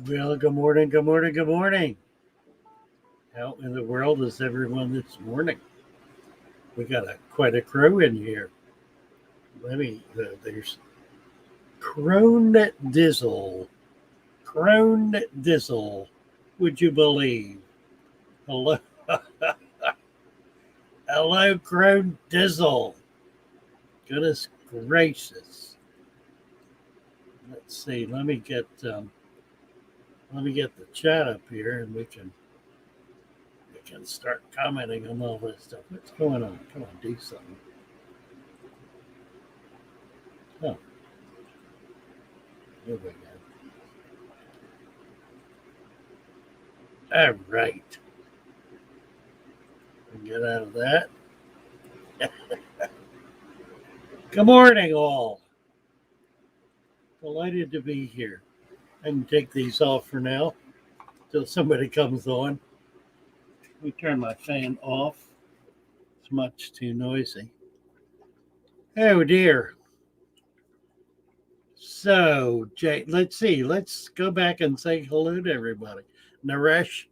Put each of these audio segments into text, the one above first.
Well, good morning, good morning, good morning. How in the world is everyone this morning? We got quite a crew in here. There's Crone Dizzle. Crone Dizzle. Would you believe? Hello, hello, Crone Dizzle. Goodness gracious. Let's see. Let me get the chat up here, and we can start commenting on all this stuff. What's going on? Come on, do something. Oh, here we go. All right. Get out of that. Good morning, all. Delighted to be here. I can take these off for now till somebody comes on. Let me turn my fan off. It's much too noisy. Oh dear. So, Jay, let's see. Let's go back and say hello to everybody. Naresh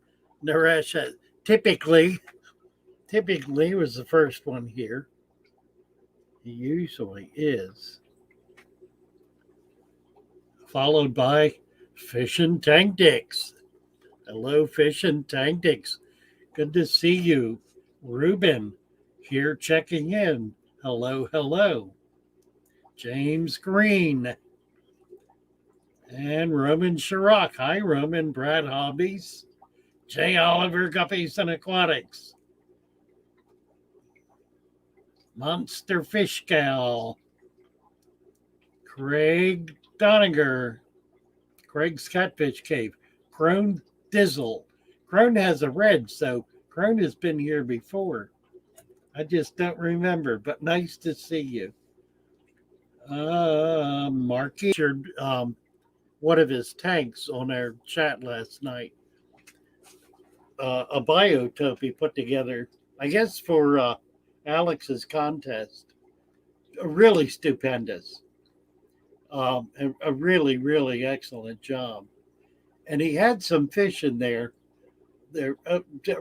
typically was the first one here. He usually is. Followed by Fish and Tank Dicks. Hello, Fish and Tank Dicks. Good to see you. Ruben here checking in. Hello, hello. James Green. And Roman Chirac. Hi, Roman. Brad Hobbies. J. Oliver Guppies and Aquatics. Monster Fish Gal. Craig Doniger. Craig's Catfish Cave. Crone Dizzle. Crone has a red, so Crone has been here before. I just don't remember, but nice to see you. Marky shared one of his tanks on our chat last night. A biotope he put together, I guess, for Alex's contest. Really stupendous. A really, really excellent job. And he had some fish in there. They're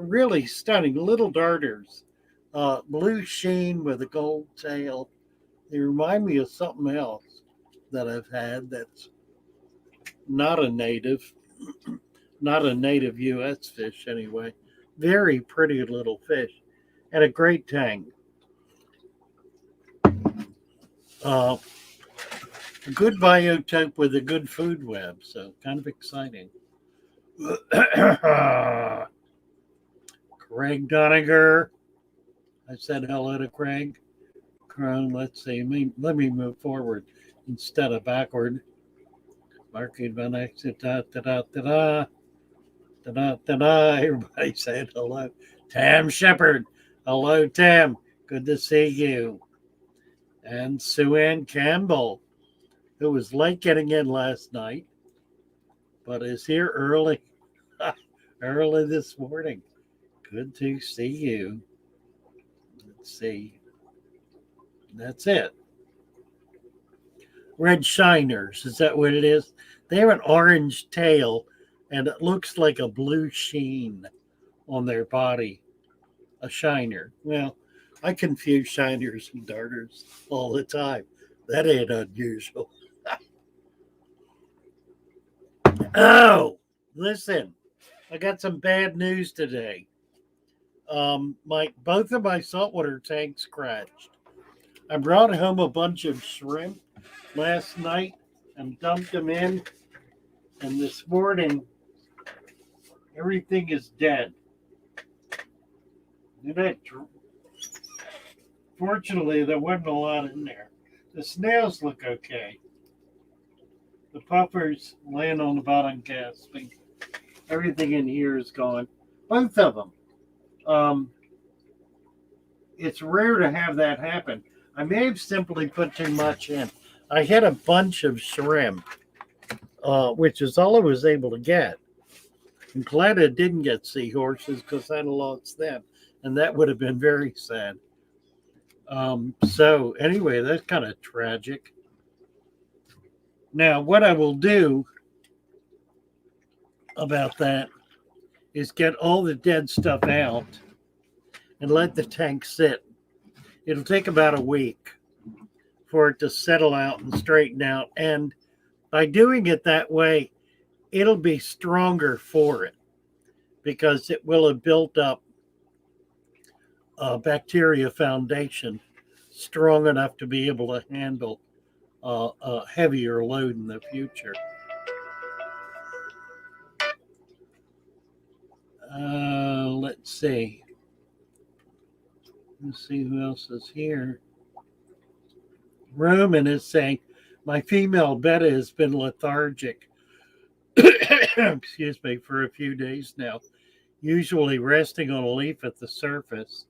really stunning little darters, blue sheen with a gold tail. They remind me of something else that I've had that's not a native U.S. fish anyway. Very pretty little fish and a great tank. A good biotope with a good food web, so kind of exciting. Craig Doniger. I said hello to Craig. Let's see. Let me move forward instead of backward. Marking Van Exit. Da-da-da-da. Da-da-da-da. Everybody said hello. Tam Shepard. Hello, Tam. Good to see you. And Sue Ann Campbell, who was late getting in last night, but is here early this morning. Good to see you. Let's see. That's it. Red shiners, is that what it is? They have an orange tail and it looks like a blue sheen on their body. A shiner. Well, I confuse shiners and darters all the time. That ain't unusual. Oh, listen, I got some bad news today. Both of my saltwater tanks crashed. I brought home a bunch of shrimp last night and dumped them in, and this morning everything is dead. Fortunately, there wasn't a lot in there. The snails look okay. The puffers laying on the bottom gasping. Everything in here is gone. Both of them. Um, it's rare to have that happen. I may have simply put too much in. I had a bunch of shrimp, which is all I was able to get. I'm glad I didn't get seahorses because I'd have lost them, and that would have been very sad. So anyway, that's kind of tragic. Now, what I will do about that is get all the dead stuff out and let the tank sit. It'll take about a week for it to settle out and straighten out. And by doing it that way, it'll be stronger for it because it will have built up a bacteria foundation strong enough to be able to handle a heavier load in the future. Let's see. Let's see who else is here. Roman is saying, my female betta has been lethargic, excuse me, for a few days now, usually resting on a leaf at the surface.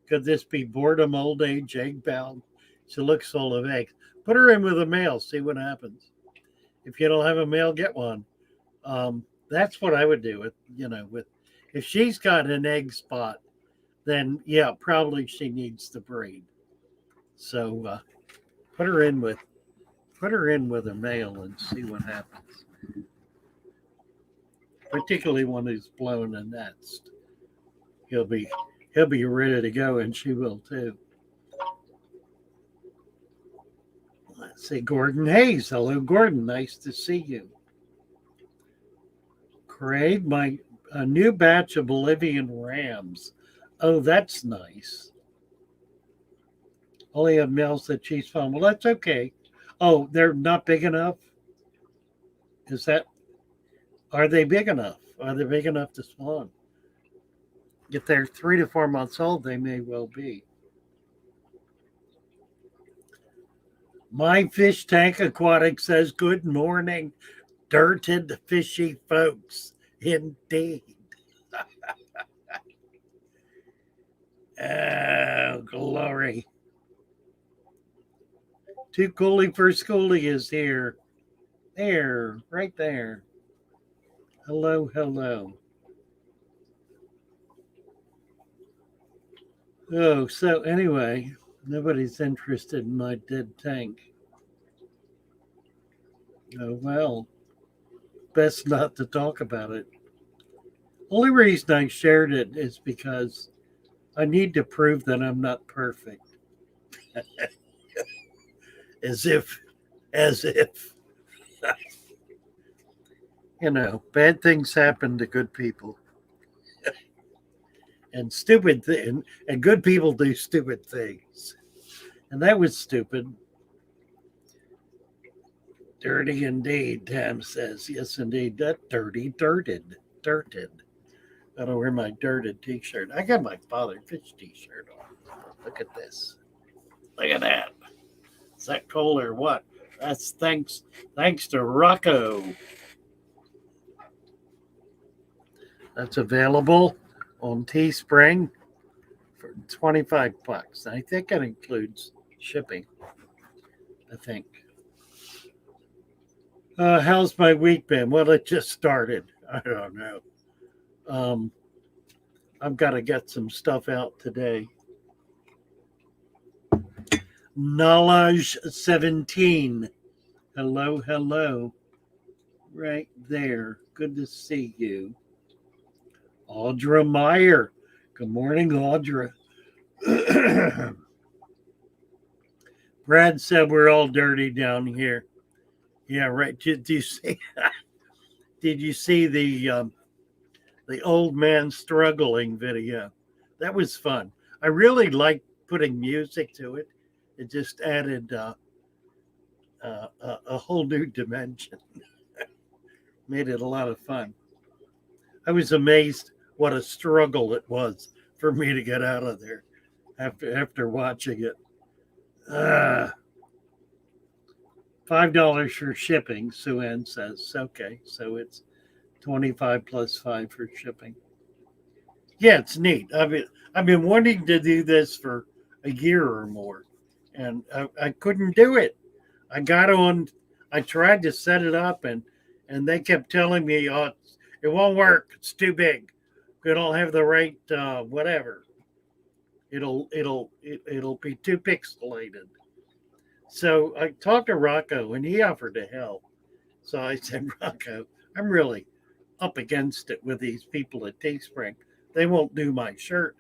Could this be boredom, old age, egg bound? She looks full of eggs. Put her in with a male, see what happens. If you don't have a male, get one. That's what I would do with if she's got an egg spot, then yeah, probably she needs to breed. So put her in with a male and see what happens. Particularly one who's blown a nest. He'll be ready to go, and she will too. Let's see, Gordon Hayes. Hello, Gordon. Nice to see you. Craig, a new batch of Bolivian rams. Oh, that's nice. Only have males that she's found. Well, that's okay. Oh, they're not big enough? Are they big enough? Are they big enough to spawn? If they're 3 to 4 months old, they may well be. My Fish Tank Aquatic says, good morning, dirted fishy folks. Indeed. Oh, glory. Too Coolie for Schoolie is here. There, right there. Hello, hello. Oh, so anyway, nobody's interested in my dead tank. Oh, well, best not to talk about it. Only reason I shared it is because I need to prove that I'm not perfect. as if, bad things happen to good people. And and good people do stupid things. And that was stupid. Dirty indeed, Tam says. Yes, indeed. That dirted. I don't wear my dirted t-shirt. I got my Father Fish t-shirt on. Look at this. Look at that. Is that cold or what? That's thanks to Rocco. That's available on Teespring for $25. I think that includes shipping. I think. How's my week been? Well, it just started. I don't know. I've got to get some stuff out today. Knowledge 17. Hello. Right there. Good to see you. Audra Meyer. Good morning, Audra. Brad said we're all dirty down here. Yeah, right. Did you see? Did you see the old man struggling video? That was fun. I really liked putting music to it. It just added a whole new dimension. Made it a lot of fun. I was amazed what a struggle it was for me to get out of there after watching it. $5 for shipping, Sue Ann says. Okay, so it's 25 plus 5 for shipping. Yeah, it's neat. I've been wanting to do this for a year or more, and I couldn't do it. I got on. I tried to set it up, and they kept telling me, "Oh, it won't work. It's too big. We don't have the right whatever. It'll be too pixelated." So I talked to Rocco, and he offered to help. So I said, Rocco, I'm really up against it with these people at Teespring. They won't do my shirt.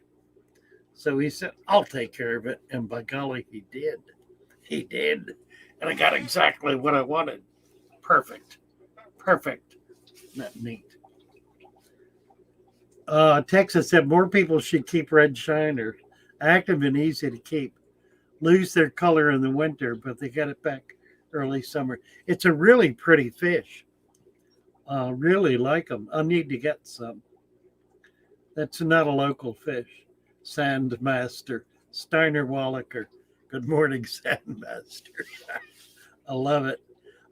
So he said, I'll take care of it. And by golly, he did. He did. And I got exactly what I wanted. Perfect. Perfect. Isn't that neat? Texas said more people should keep red shiners. Active and easy to keep. Lose their color in the winter, but they get it back early summer. It's a really pretty fish. Really like them. I need to get some. That's not a local fish. Sandmaster. Steiner Wallaker. Good morning, Sandmaster. I love it.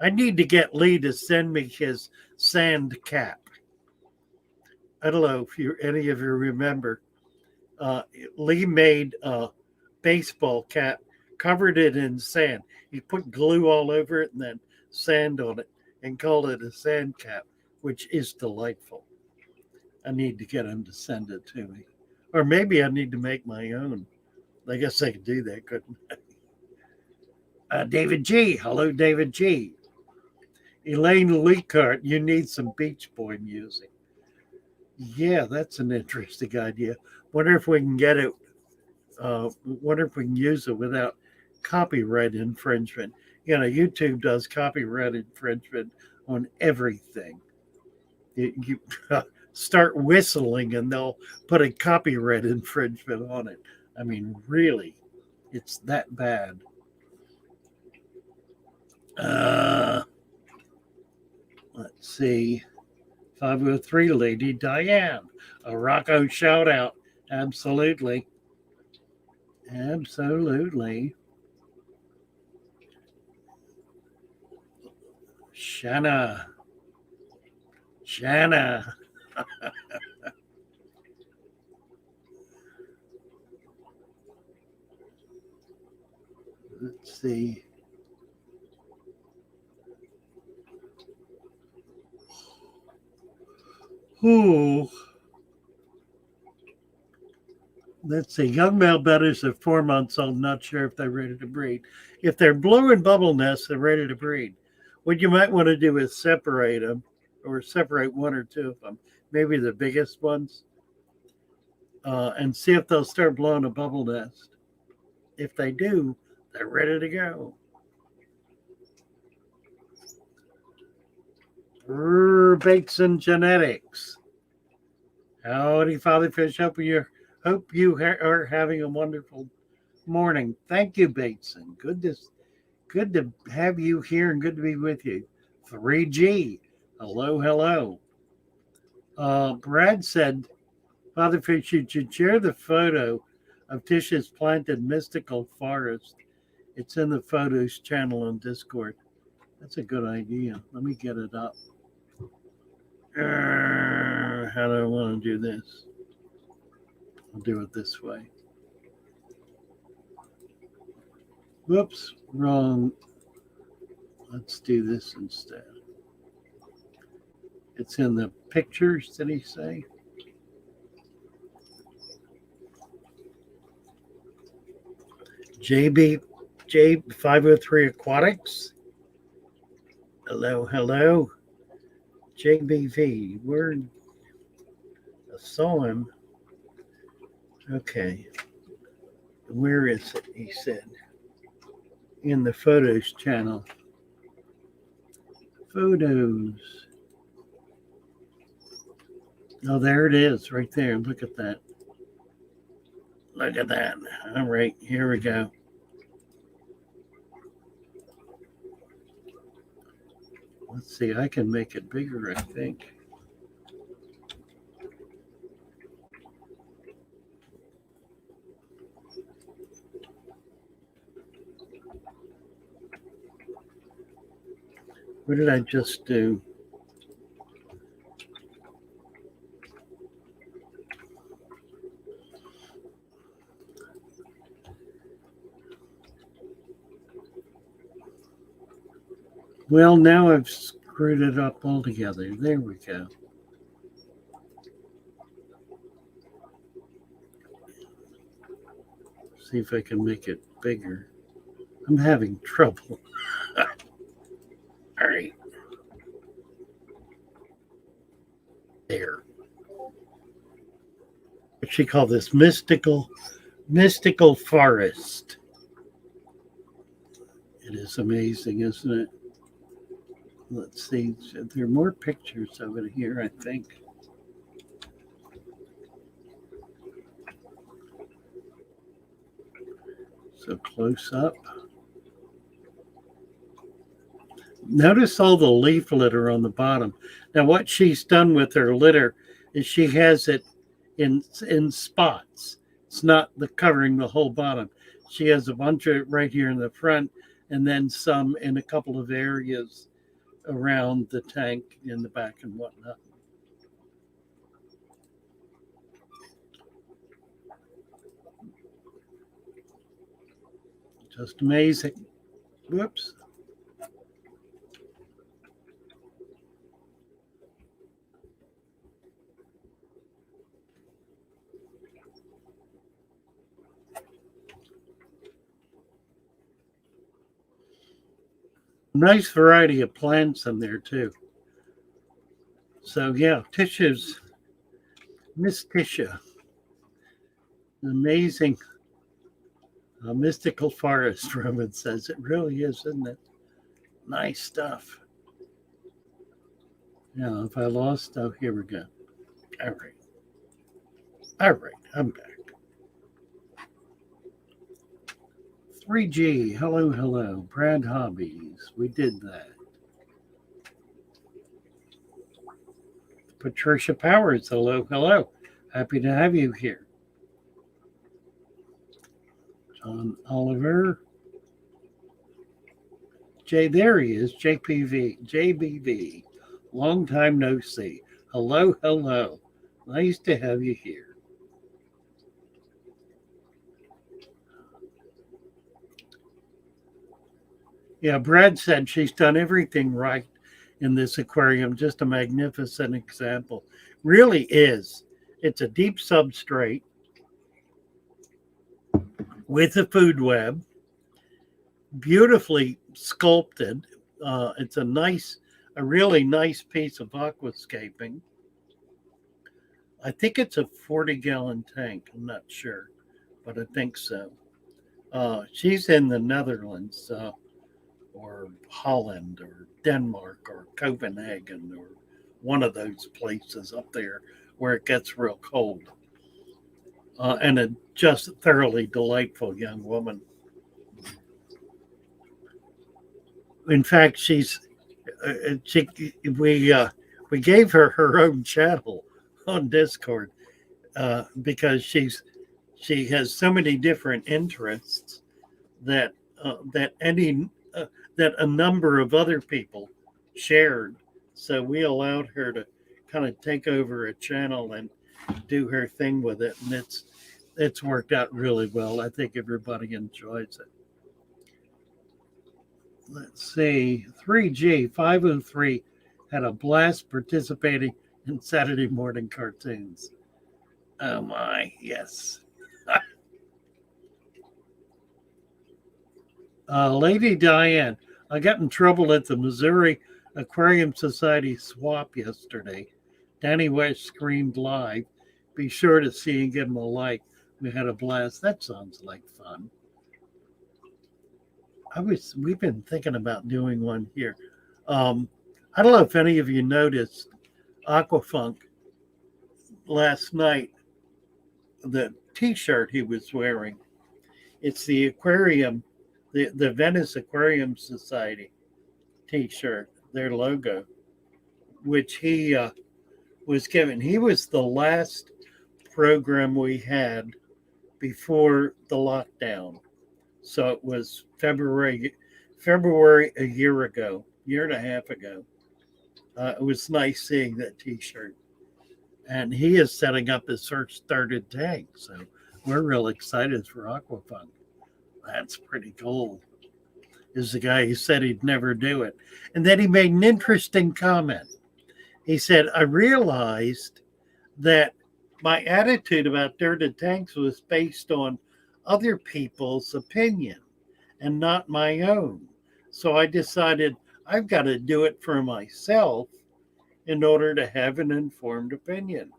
I need to get Lee to send me his sand cap. I don't know if any of you remember. Lee made a baseball cap, covered it in sand. He put glue all over it and then sand on it and called it a sand cap, which is delightful. I need to get him to send it to me. Or maybe I need to make my own. I guess I could do that, couldn't I? David G. Hello, David G. Elaine Leacart, you need some Beach Boy music. Yeah, that's an interesting idea. Wonder if we can get it. Wonder if we can use it without copyright infringement. You know, YouTube does copyright infringement on everything. You start whistling and they'll put a copyright infringement on it. I mean, really, it's that bad. Let's see. 503 Lady Diane. A Rocco shout out. Absolutely. Absolutely. Shanna. Let's see. Ooh. Let's see. Young male betters are 4 months old. Not sure if they're ready to breed. If they're blue and bubble nests, they're ready to breed. What you might want to do is separate them, or separate one or two of them, maybe the biggest ones, and see if they'll start blowing a bubble nest. If they do, they're ready to go. Bateson Genetics. Howdy, Father Fish. Hope you are having a wonderful morning. Thank you, Bateson. Good to have you here and good to be with you. 3G. Hello. Brad said, Father Fish, you should share the photo of Tish's planted mystical forest. It's in the photos channel on Discord. That's a good idea. Let me get it up. How do I want to do this? I'll do it this way. Whoops, wrong. Let's do this instead. It's in the pictures, did he say? J503 Aquatics. Hello. JBV. I saw him. Okay. Where is it? He said. In the photos channel. Photos. Oh, there it is, right there. Look at that. Look at that. All right, here we go. Let's see, I can make it bigger, I think. What did I just do? Well, now I've screwed it up altogether. There we go. See if I can make it bigger. I'm having trouble. All right. There. What she call this? Mystical forest. It is amazing, isn't it? Let's see. There are more pictures of it here, I think. So close up. Notice all the leaf litter on the bottom. Now, what she's done with her litter is she has it in spots. It's not covering the whole bottom. She has a bunch of it right here in the front, and then some in a couple of areas around the tank in the back and whatnot. Just amazing. Whoops. Nice variety of plants in there too. So yeah, tissues, Miss Tisha, amazing. A mystical forest, Roman says. It really is, isn't it? Nice stuff. Now, if I lost, oh, here we go. All right. All right, I'm back. 3G, hello, hello. Brad Hobbies, we did that. Patricia Powers, hello, hello. Happy to have you here. John Oliver. Jay, there he is, JBV. Long time no see. Hello, hello. Nice to have you here. Yeah, Brad said she's done everything right in this aquarium. Just a magnificent example. Really is. It's a deep substrate with a food web, beautifully sculpted. It's a really nice piece of aquascaping. I think it's a 40-gallon tank. I'm not sure, but I think so. She's in the Netherlands. Or Holland or Denmark or Copenhagen or one of those places up there where it gets real cold. And a just thoroughly delightful young woman. In fact, we gave her her own channel on Discord because she has so many different interests that that a number of other people shared. So we allowed her to kind of take over a channel and do her thing with it. And it's worked out really well. I think everybody enjoys it. Let's see. 3G 503 had a blast participating in Saturday morning cartoons. Oh my, yes. Lady Diane, I got in trouble at the Missouri Aquarium Society swap yesterday. Danny West screamed live. Be sure to see and give him a like. We had a blast. That sounds like fun. We've been thinking about doing one here. I don't know if any of you noticed Aquafunk last night, the t-shirt he was wearing. It's the aquarium, the Venice Aquarium Society t-shirt, their logo, which he was given. He was the last program we had before the lockdown. So it was February a year ago. year and a half ago. It was nice seeing that T-shirt. And he is setting up his first started tank. So we're real excited for Aquafun. That's pretty cool. Is the guy who said he'd never do it. And then he made an interesting comment. He said, I realized that my attitude about dirted tanks was based on other people's opinion and not my own. So I decided I've got to do it for myself in order to have an informed opinion.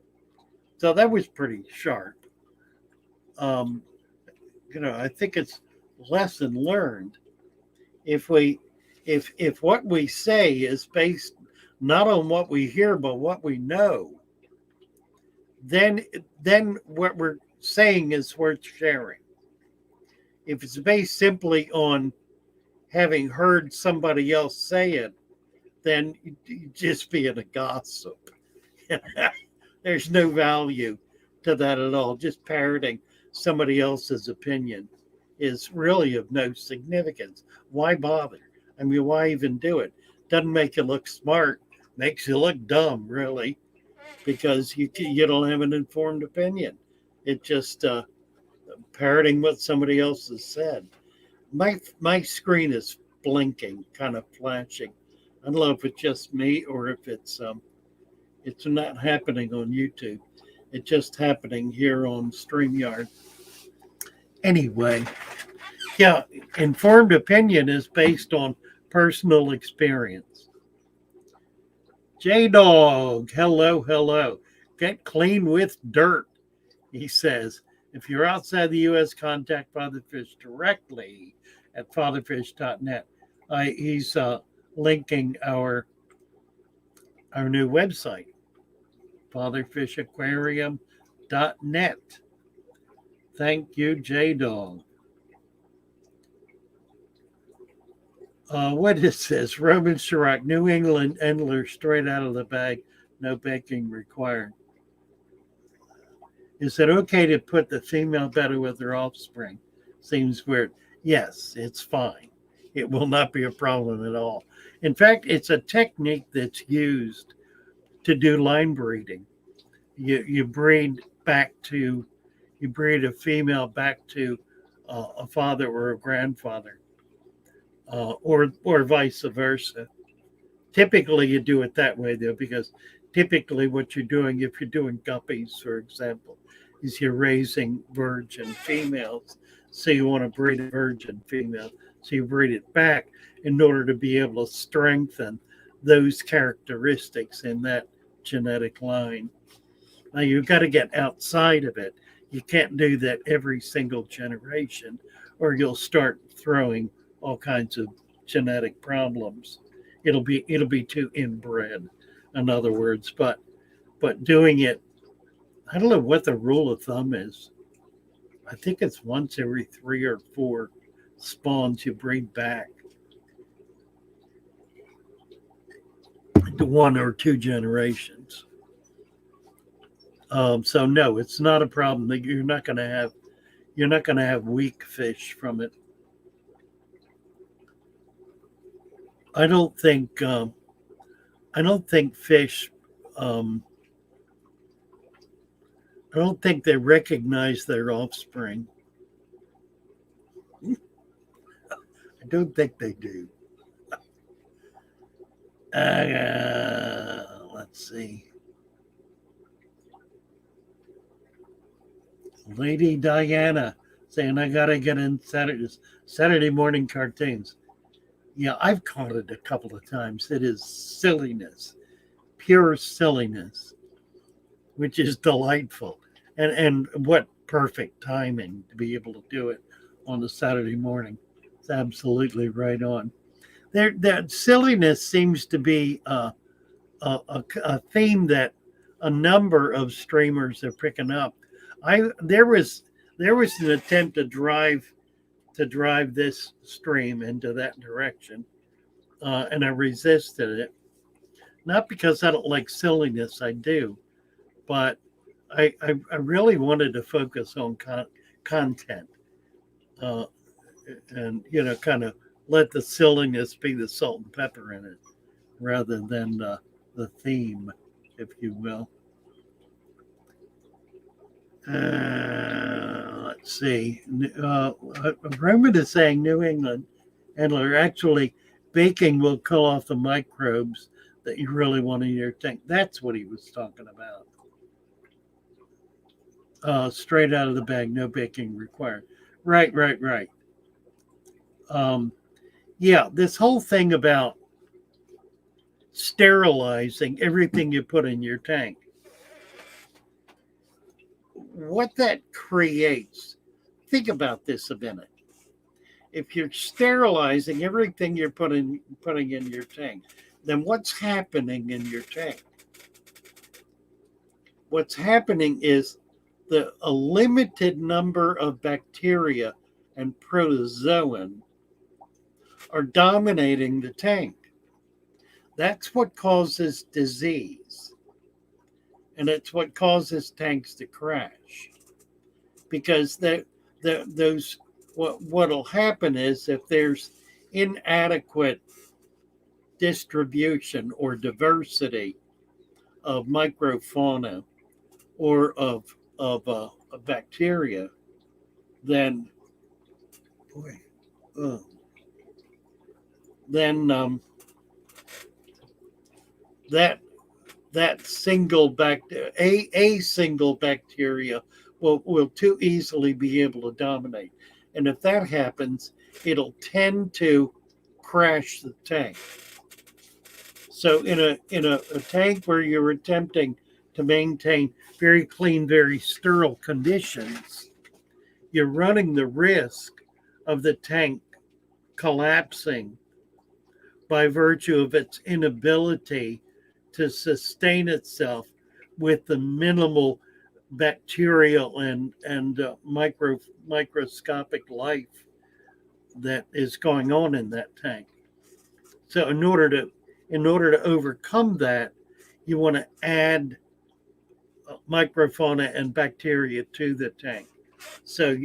So that was pretty sharp. Um, I think it's lesson learned. If what we say is based not on what we hear but what we know, then what we're saying is worth sharing. If it's based simply on having heard somebody else say it, then you just being a gossip. There's no value to that at all. Just parroting somebody else's opinion is really of no significance. Why bother? I mean, why even do it? Doesn't make you look smart. Makes you look dumb, really, because you don't have an informed opinion. It just parroting what somebody else has said. My screen is blinking, kind of flashing. I don't know if it's just me or if it's not happening on YouTube. It's just happening here on StreamYard. Anyway, yeah, informed opinion is based on personal experience. J-Dog, hello. Get clean with dirt, he says. If you're outside the U.S., contact Fatherfish directly at fatherfish.net. He's linking our new website, fatherfishaquarium.net. Thank you, J-Dog. What is this? Roman Chirac, New England Endler, straight out of the bag, no baking required. Is it okay to put the female better with her offspring? Seems weird. Yes, it's fine. It will not be a problem at all. In fact, it's a technique that's used to do line breeding. You breed a female back to a father or a grandfather, or vice versa. Typically, you do it that way, though, because typically what you're doing, if you're doing guppies, for example, is you're raising virgin females. So you want to breed a virgin female. So you breed it back in order to be able to strengthen those characteristics in that genetic line. Now, you've got to get outside of it. You can't do that every single generation, or you'll start throwing all kinds of genetic problems. It'll be too inbred, in other words. But doing it, I don't know what the rule of thumb is. I think it's once every 3 or 4 spawns you breed back to 1 or 2 generations. So no, it's not a problem. You're not going to have weak fish from it. I don't think fish. I don't think they recognize their offspring. I don't think they do. Let's see. Lady Diana saying, I got to get in Saturday morning cartoons. Yeah, I've caught it a couple of times. It is silliness, pure silliness, which is delightful. And what perfect timing to be able to do it on a Saturday morning. It's absolutely right on. That silliness seems to be a theme that a number of streamers are picking up. There was an attempt to drive this stream into that direction, and I resisted it. Not because I don't like silliness, I do, but I really wanted to focus on content, and kind of let the silliness be the salt and pepper in it rather than the theme, if you will. Let's see. Roman is saying New England, and actually baking will kill off the microbes that you really want in your tank. That's what he was talking about. Straight out of the bag, no baking required. Right, right, right. Um, yeah, this whole thing about sterilizing everything you put in your tank, what that creates, think about this a minute. If you're sterilizing everything you're putting in your tank, then what's happening in your tank? What's happening is a limited number of bacteria and protozoan are dominating the tank. That's what causes disease. And it's what causes tanks to crash. Because those what'll happen is if there's inadequate distribution or diversity of microfauna or of bacteria, then boy, uh, then that single bacteria, a single bacteria will too easily be able to dominate. And if that happens, it'll tend to crash the tank. So in a tank where you're attempting to maintain very clean, very sterile conditions, you're running the risk of the tank collapsing by virtue of its inability to sustain itself with the minimal bacterial and microscopic life that is going on in that tank. So in order to overcome that, you want to add microfauna and bacteria to the tank. So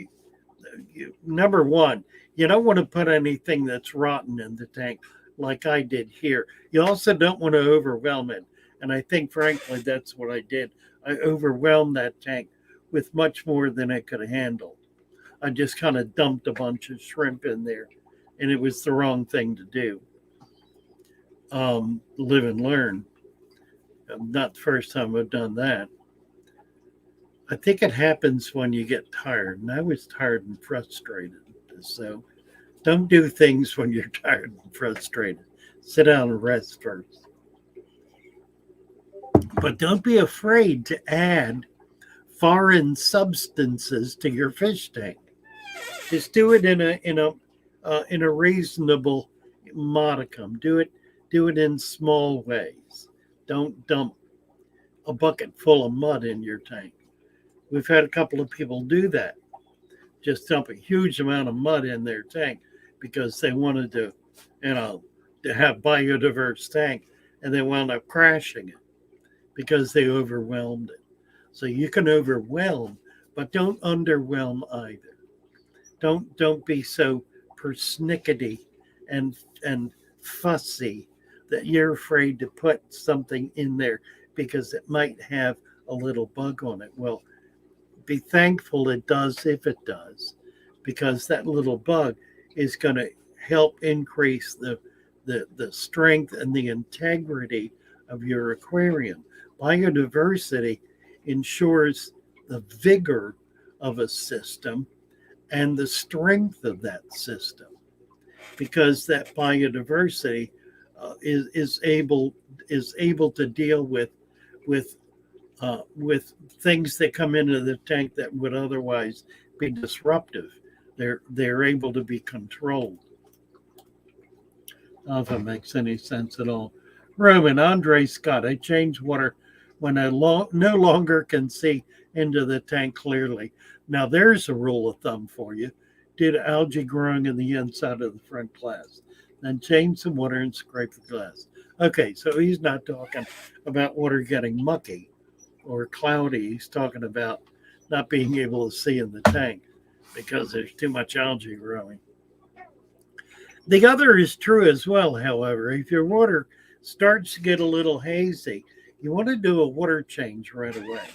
number one, you don't want to put anything that's rotten in the tank like I did here. You also don't want to overwhelm it. And I think, frankly, that's what I did. I overwhelmed that tank with much more than it could handle. I just kind of dumped a bunch of shrimp in there, and it was the wrong thing to do. Live and learn. Not the first time I've done that. I think it happens when you get tired, and I was tired and frustrated. So don't do things when you're tired and frustrated. Sit down and rest first. But don't be afraid to add foreign substances to your fish tank. Just do it in a reasonable modicum. Do it in small ways. Don't dump a bucket full of mud in your tank. We've had a couple of people do that. Just dump a huge amount of mud in their tank because they wanted to have biodiverse tank, and they wound up crashing it because they overwhelmed it. So you can overwhelm, but don't underwhelm either. Don't be so persnickety and fussy that you're afraid to put something in there because it might have a little bug on it. Well, be thankful it does if it does, because that little bug is going to help increase the strength and the integrity of your aquarium. Biodiversity ensures the vigor of a system and the strength of that system, because that biodiversity is able to deal with things that come into the tank that would otherwise be disruptive. They're able to be controlled. I don't know if it makes any sense at all. Roman, Andre Scott, I change water when I no longer can see into the tank clearly. Now there's a rule of thumb for you. Due to algae growing in the inside of the front glass. Then change some water and scrape the glass. Okay, so he's not talking about water getting mucky or cloudy. He's talking about not being able to see in the tank because there's too much algae growing. The other is true as well, however. If your water starts to get a little hazy, you want to do a water change right away,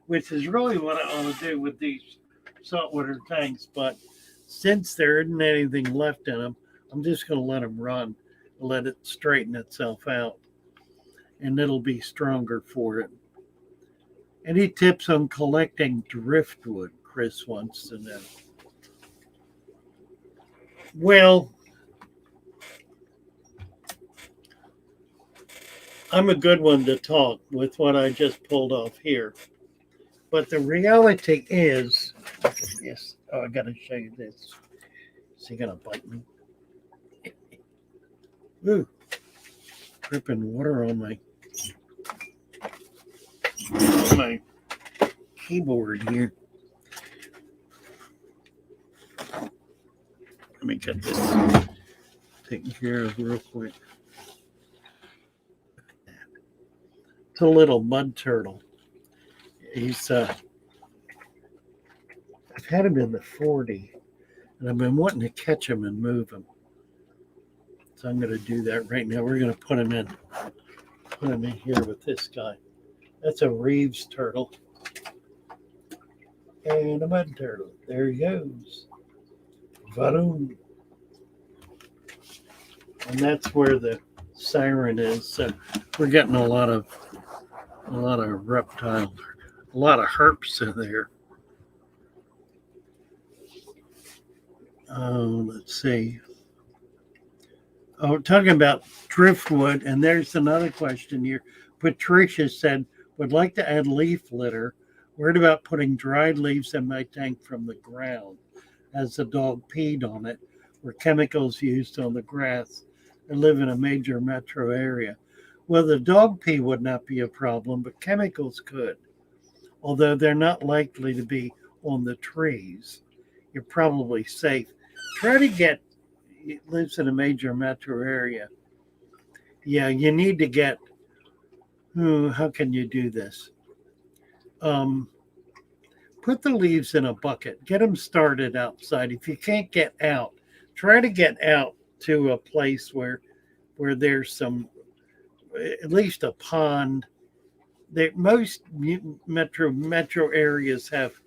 which is really what I want to do with these saltwater tanks. But since there isn't anything left in them, I'm just going to let them run, let it straighten itself out, and it'll be stronger for it. Any tips on collecting driftwood? Chris wants to know. Well, I'm a good one to talk with what I just pulled off here. But the reality is, yes, oh, I got to show you this. Is he going to bite me? Ooh, dripping water on my keyboard here. Let me get this taken care of real quick. It's a little mud turtle. He's I've had him in the 40, and I've been wanting to catch him and move him. So I'm going to do that right now. We're going to put him in here with this guy. That's a Reeves turtle and a mud turtle. There he goes. Vadoom. And that's where the siren is. So we're getting a lot of reptiles, a lot of herps in there. Let's see. Oh, talking about driftwood, and there's another question here. Patricia said, would like to add leaf litter. Worried about putting dried leaves in my tank from the ground as the dog peed on it, or chemicals used on the grass. I live in a major metro area. Well, the dog pee would not be a problem, but chemicals could. Although they're not likely to be on the trees, you're probably safe. Try to get, it lives in a major metro area. Yeah, you need to get, how can you do this? Put the leaves in a bucket, get them started outside. If you can't get out, try to get out to a place where there's some, at least a pond. Most metro areas have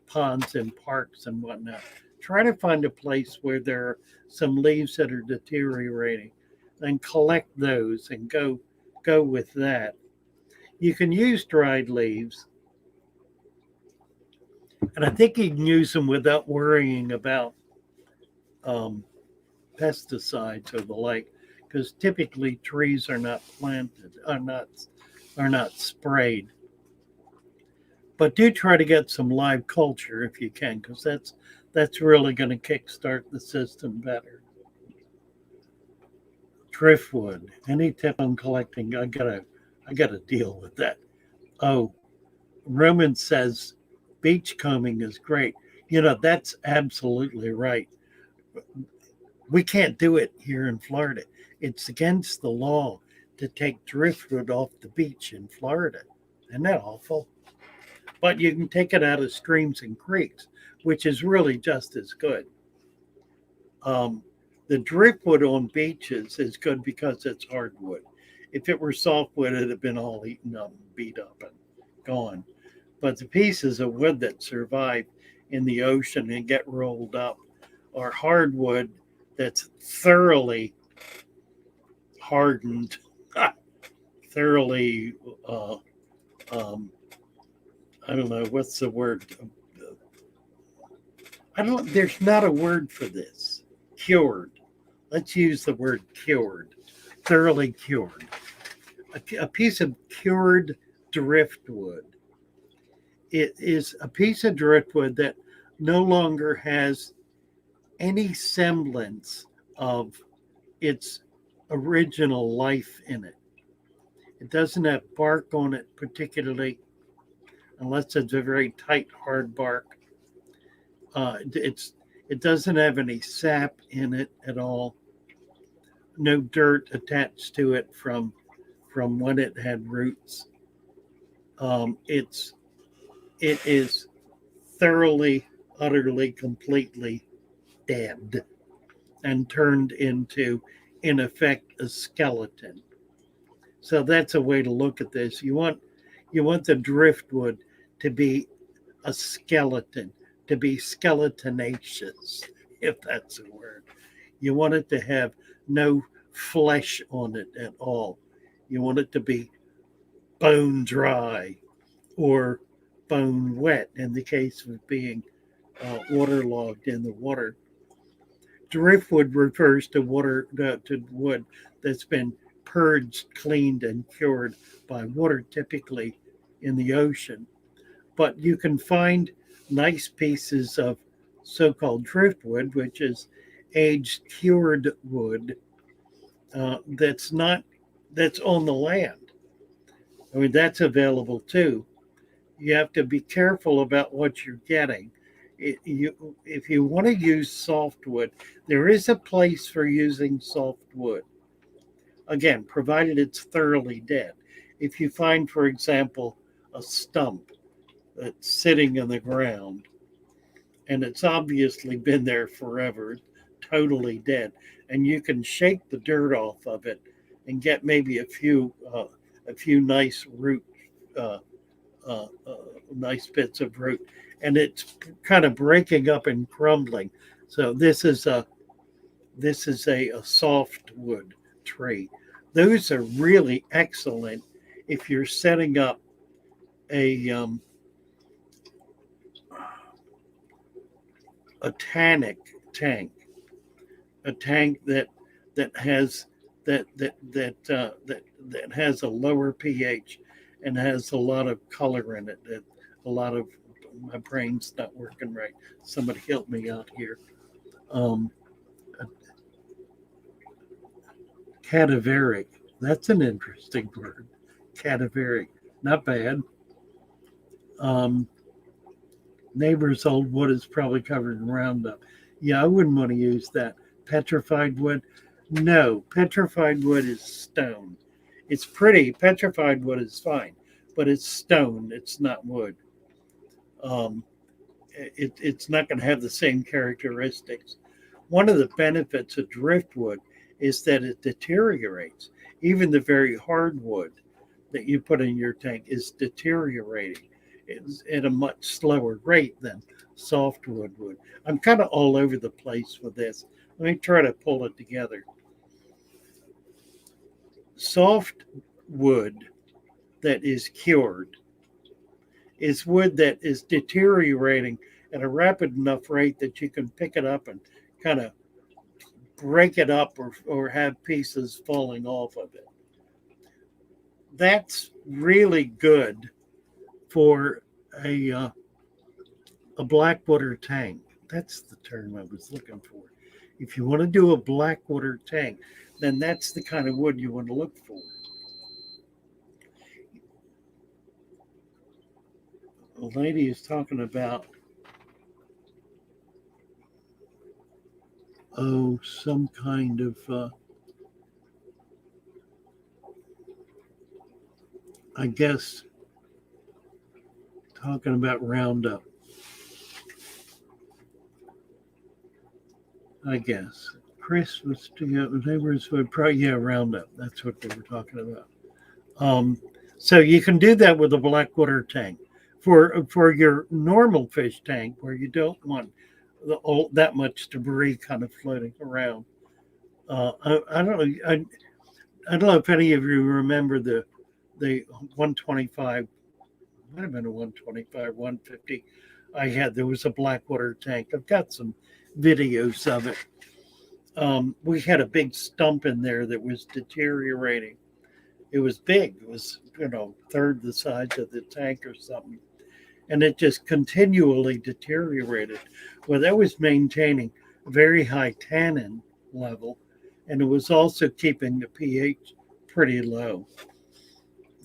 ponds and parks and whatnot. Try to find a place where there are some leaves that are deteriorating, and collect those and go with that. You can use dried leaves, and I think you can use them without worrying about pesticides or the like, because typically trees are not planted, are not sprayed. But do try to get some live culture if you can, because that's really going to kickstart the system better. Driftwood. Any tip on collecting? I gotta deal with that. Oh, Roman says beach combing is great. That's absolutely right. We can't do it here in Florida. It's against the law to take driftwood off the beach in Florida. Isn't that awful? But you can take it out of streams and creeks, which is really just as good. The driftwood on beaches is good because it's hardwood. If it were softwood, it'd have been all eaten up, beat up, and gone. But the pieces of wood that survive in the ocean and get rolled up are hardwood that's thoroughly hardened, thoroughly, I don't know, what's the word? There's not a word for this. Cured. Let's use the word cured. Thoroughly cured. A piece of cured driftwood. It is a piece of driftwood that no longer has any semblance of its original life in it. It doesn't have bark on it particularly, unless it's a very tight, hard bark. It doesn't have any sap in it at all. No dirt attached to it from when it had roots. It is thoroughly, utterly, completely dead. and turned into, in effect, a skeleton. So that's a way to look at this. You want the driftwood to be a skeleton, to be skeletonaceous, if that's a word. You want it to have no flesh on it at all. You want it to be bone dry or bone wet in the case of being waterlogged in the water. Driftwood refers to to wood that's been purged, cleaned, and cured by water, typically in the ocean. But you can find nice pieces of so-called driftwood, which is aged cured wood that's on the land. I mean, that's available too. You have to be careful about what you're getting. If you want to use softwood, there is a place for using softwood. Again, provided it's thoroughly dead. If you find, for example, a stump that's sitting in the ground and it's obviously been there forever, totally dead, and you can shake the dirt off of it and get maybe a few nice root uh, nice bits of root, and it's kind of breaking up and crumbling. So this is a softwood tree. Those are really excellent if you're setting up a a tannic tank, a tank that has that has a lower pH and has a lot of color in it. A lot of my brain's not working right. Somebody help me out here. Um, Cadaveric. That's an interesting word. Cadaveric. Not bad. Um, Neighbor's old wood is probably covered in Roundup. Yeah, I wouldn't want to use that. Petrified wood. No, petrified wood is stone. It's pretty. Petrified wood is fine, but it's stone. It's not wood. Um, it's not going to have the same characteristics. One of the benefits of driftwood is that it deteriorates. Even the very hard wood that you put in your tank is deteriorating at a much slower rate than softwood would. I'm kind of all over the place with this. Let me try to pull it together. Soft wood that is cured is wood that is deteriorating at a rapid enough rate that you can pick it up and kind of break it up or have pieces falling off of it. That's really good for a blackwater tank. That's the term I was looking for. If you want to do a blackwater tank, then that's the kind of wood you want to look for. A lady is talking about some kind of I guess talking about Roundup. I guess Chris was together. Neighbors would probably Roundup. That's what they were talking about. So you can do that with a blackwater tank. For your normal fish tank, where you don't want that much debris kind of floating around. I don't know. I don't know if any of you remember the 125. Might have been a 125, 150. There was a blackwater tank. I've got some videos of it. We had a big stump in there that was deteriorating. It was big. It was, third the size of the tank or something. And it just continually deteriorated. Well, that was maintaining a very high tannin level, and it was also keeping the pH pretty low.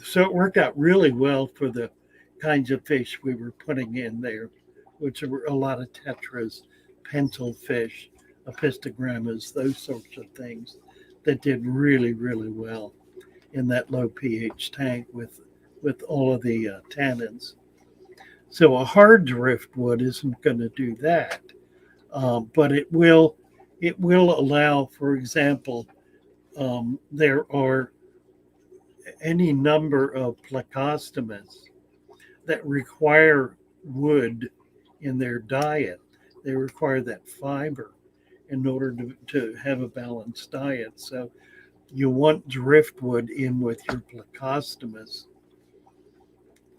So it worked out really well for the kinds of fish we were putting in there, which were a lot of tetras, pencil fish, apistogrammas, those sorts of things that did really, really well in that low pH tank with all of the tannins. So a hard driftwood isn't going to do that, but it will it will allow, for example, there are any number of plecostomus that require wood in their diet. They require that fiber in order to have a balanced diet. So you want driftwood in with your plecostomus,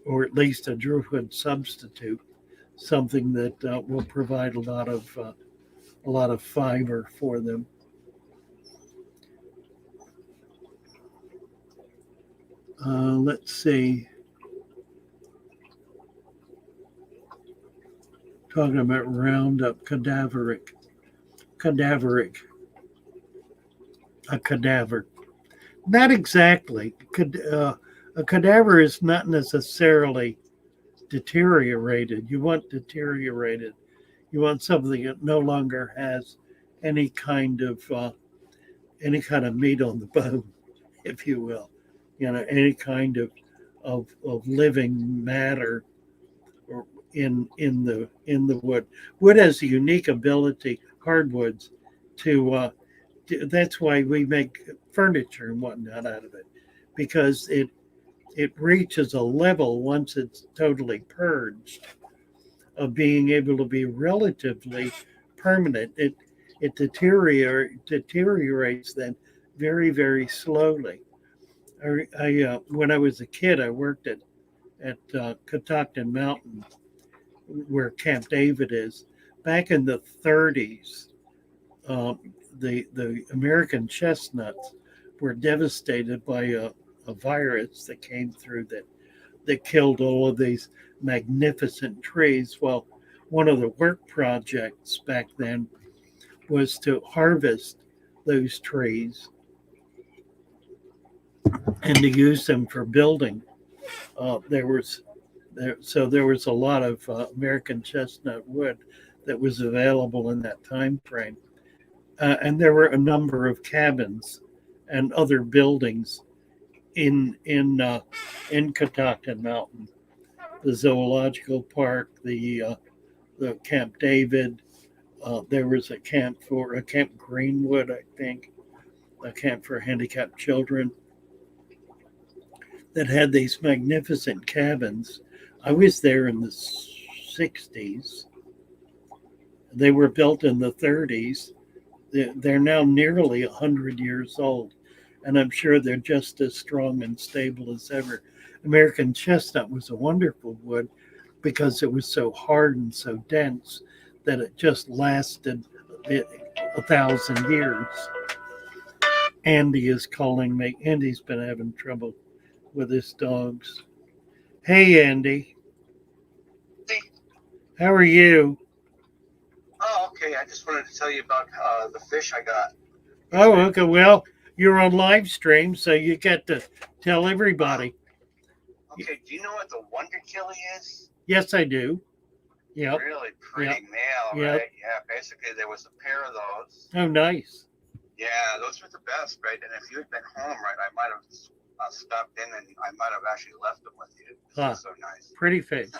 or at least a driftwood substitute, something that will provide a lot of fiber for them. Let's see. Talking about Roundup, cadaveric, a cadaver. Not exactly. A cadaver is not necessarily deteriorated. You want deteriorated. You want something that no longer has any kind of meat on the bone, if you will. You know, any kind of living matter or in the wood. Wood has a unique ability, hardwoods, that's why we make furniture and whatnot out of it, because it reaches a level once it's totally purged of being able to be relatively permanent. It deteriorates then very slowly. When I was a kid, I worked at Catoctin Mountain, where Camp David is. Back in the 30s, the American chestnuts were devastated by a virus that came through that killed all of these magnificent trees. Well, one of the work projects back then was to harvest those trees and to use them for building. There was a lot of American chestnut wood that was available in that time frame, and there were a number of cabins and other buildings in Catoctin Mountain, the zoological park, the Camp David. There was a Camp Greenwood, I think, a camp for handicapped children that had these magnificent cabins. I was there in the 60s. They were built in the 30s. They're now nearly 100 years old, and I'm sure they're just as strong and stable as ever. American chestnut was a wonderful wood because it was so hard and so dense that it just lasted 1,000 years. Andy is calling me. Andy's been having trouble with his dogs. Hey, Andy. Hey. How are you? Oh, okay. I just wanted to tell you about the fish I got. Oh, okay. Well, you're on live stream, so you get to tell everybody. Okay. Do you know what the wonder killie is? Yes, I do. Yeah. Really pretty male, Yep. right? Yeah. Basically, there was a pair of those. Oh, nice. Yeah, those were the best, right? And if you had been home, right, I might have stopped in and I might have actually left them with you. They're so nice. Pretty fish.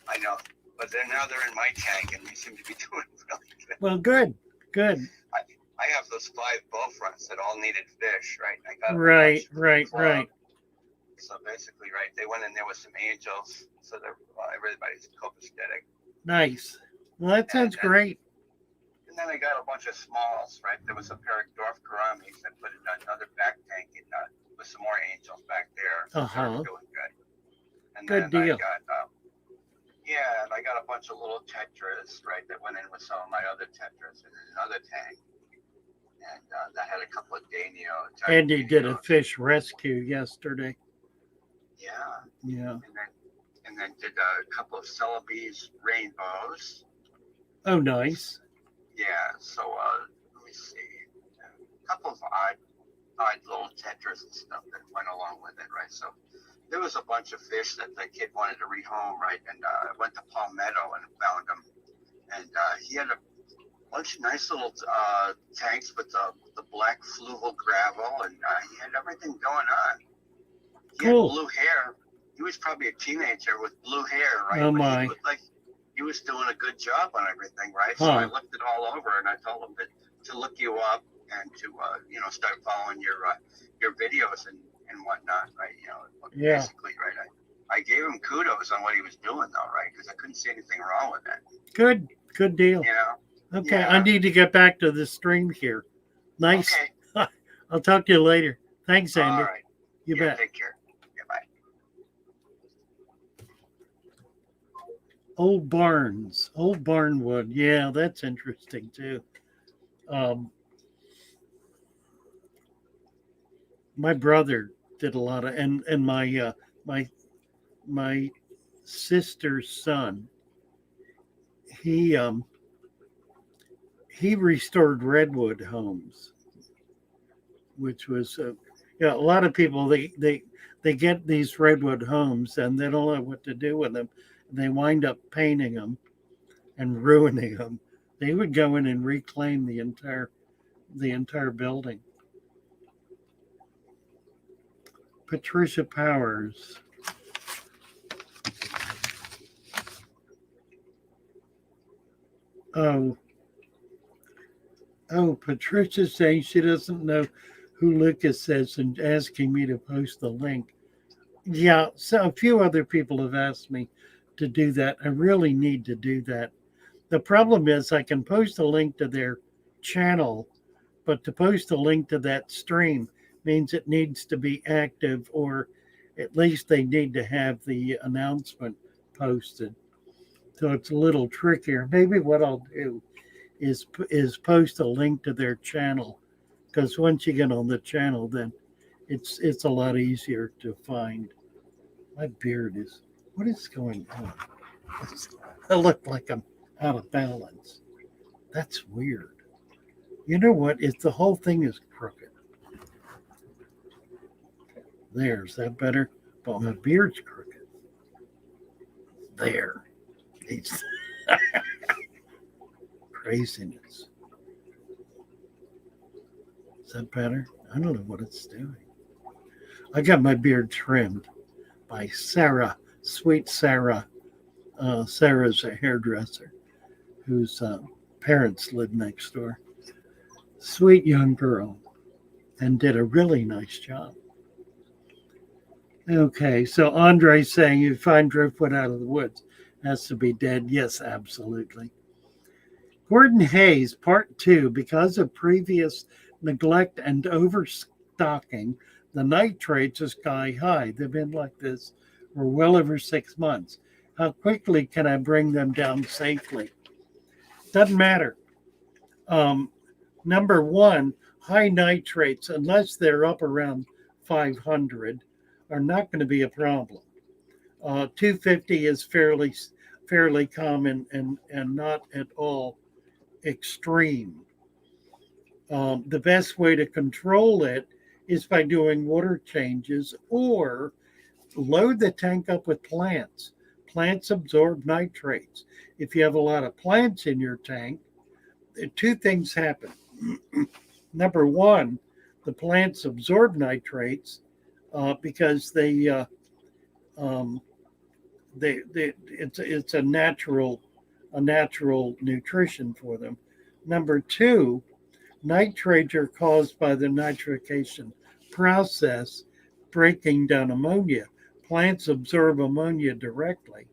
I know, but now they're in my tank and they seem to be doing really good. Well, good. I have those 5 bow fronts that all needed fish, right? I got right. So basically, right, they went in there with some angels, so everybody's copacetic. Nice. Well, that sounds great. And then I got a bunch of smalls, right? There was a pair of dwarf gouramis that put in another back tank with some more angels back there. So they were doing good. And good then deal. I got a bunch of little tetras, right, that went in with some of my other tetras in another tank. And that had a couple of Danio. Andy did a fish rescue yesterday. Yeah. And then did a couple of Celebes rainbows. Oh, nice. Yeah. So let me see. A couple of odd little tetras and stuff that went along with it, right? So there was a bunch of fish that the kid wanted to rehome, right? And I went to Palmetto and found them. And he had a bunch of nice little tanks with the black fluval gravel, and he had everything going on. He had blue hair. He was probably a teenager with blue hair, right? Oh, but my. He looked like he was doing a good job on everything, right? So I looked it all over, and I told him to to look you up and to start following your videos and whatnot, right? Yeah. Basically, right. I gave him kudos on what he was doing, though, right? Because I couldn't see anything wrong with it. Good deal. Okay, Yeah. I need to get back to the stream here. Nice. Okay. I'll talk to you later. Thanks, Andy. All right. You bet. Take care. Yeah, bye. Old barns, old barnwood. Yeah, that's interesting too. My brother did a lot of, and my sister's son. He restored redwood homes, which was a lot of people they get these redwood homes and they don't know what to do with them. They wind up painting them and ruining them. They would go in and reclaim the entire building. Patricia Powers. Oh, Patricia's saying she doesn't know who Lucas is and asking me to post the link. Yeah, so a few other people have asked me to do that. I really need to do that. The problem is I can post a link to their channel, but to post a link to that stream means it needs to be active, or at least they need to have the announcement posted. So it's a little trickier. Maybe what I'll do is post a link to their channel, because once you get on the channel, then it's a lot easier to find. My beard is, what is going on? I look like I'm out of balance. That's weird. You know what? It's the whole thing is crooked. There's that better? But my beard's crooked. There. It's craziness. Is that better? I don't know what it's doing. I got my beard trimmed by Sarah, sweet Sarah. Sarah's a hairdresser whose parents live next door. Sweet young girl, and did a really nice job. Okay, so Andre's saying you find driftwood out of the woods, has to be dead. Yes, absolutely. Gordon Hayes, part 2. Because of previous neglect and overstocking, the nitrates are sky high. They've been like this for well over 6 months. How quickly can I bring them down safely? Doesn't matter. Number one, high nitrates, unless they're up around 500, are not going to be a problem. 250 is fairly common and not at all extreme. The best way to control it is by doing water changes or load the tank up with plants. Plants absorb nitrates. If you have a lot of plants in your tank, two things happen. Number one, the plants absorb nitrates because it's a natural nutrition for them. Number two, nitrates are caused by the nitrification process breaking down ammonia. Plants absorb ammonia directly.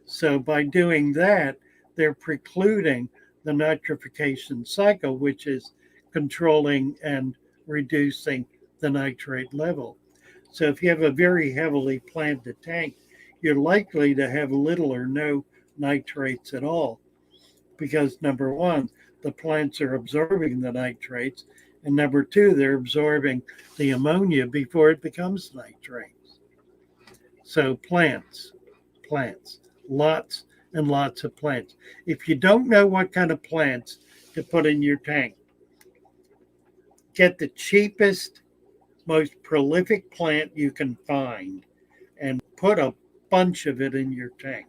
So by doing that, they're precluding the nitrification cycle, which is controlling and reducing the nitrate level. So if you have a very heavily planted tank, you're likely to have little or no nitrates at all, because number one, the plants are absorbing the nitrates, and number two, they're absorbing the ammonia before it becomes nitrates. So plants, lots and lots of plants. If you don't know what kind of plants to put in your tank, get the cheapest, most prolific plant you can find and put a bunch of it in your tank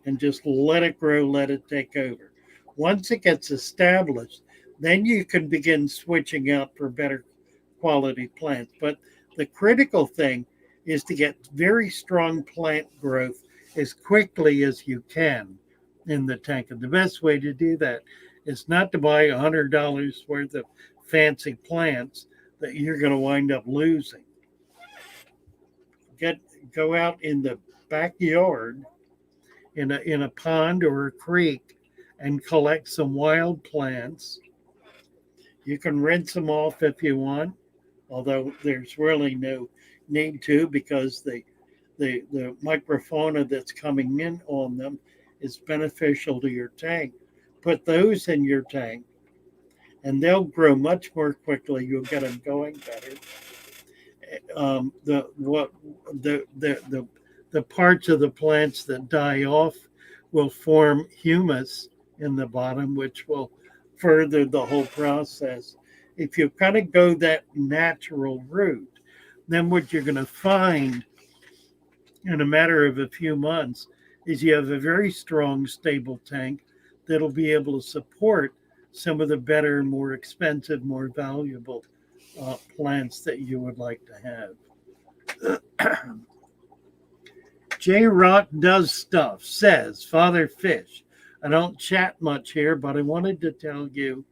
and just let it grow, let it take over. Once it gets established, then you can begin switching out for better quality plants. But the critical thing is to get very strong plant growth as quickly as you can in the tank. And the best way to do that It's not to buy $100 worth of fancy plants that you're going to wind up losing. Go out in the backyard in a pond or a creek and collect some wild plants. You can rinse them off if you want, although there's really no need to, because the microfauna that's coming in on them is beneficial to your tank. Put those in your tank and they'll grow much more quickly. You'll get them going better. The parts of the plants that die off will form humus in the bottom, which will further the whole process. If you kind of go that natural route, then what you're going to find in a matter of a few months is you have a very strong, stable tank that'll be able to support some of the better, more expensive, more valuable plants that you would like to have. J Rock Does Stuff says, Father Fish, I don't chat much here, but I wanted to tell you,